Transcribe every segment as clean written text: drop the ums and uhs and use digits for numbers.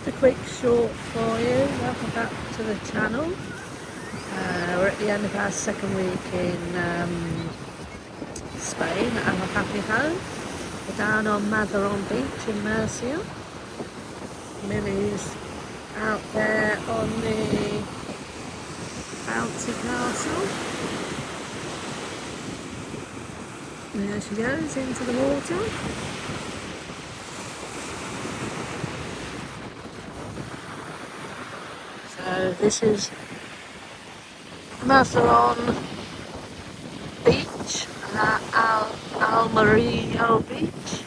just a quick short for you. Welcome back to the channel. We're at the end of our second week in Spain at our happy home. We're down on Mazarrón beach in Murcia. Millie's out there on the bouncy castle. And there she goes into the water. So this is Mazarron beach, Alamillo beach.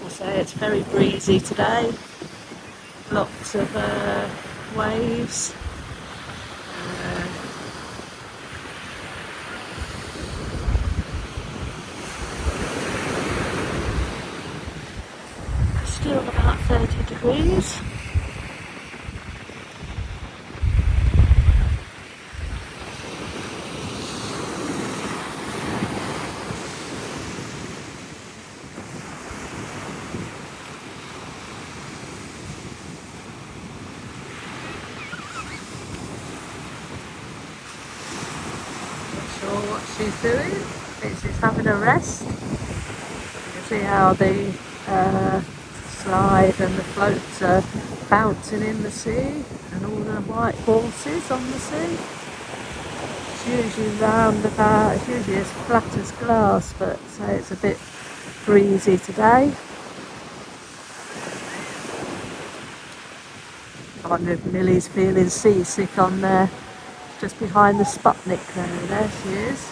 I say it's very breezy today. Lots of waves. Still about 30 degrees. Not sure what she's doing. I think she's having a rest. You can see how the slide and the floats are bouncing in the sea, and all the white horses on the sea. It's usually round about, it's usually as flat as glass, but say it's a bit breezy today. I wonder if Millie's feeling seasick on there, just behind the Sputnik there. There she is.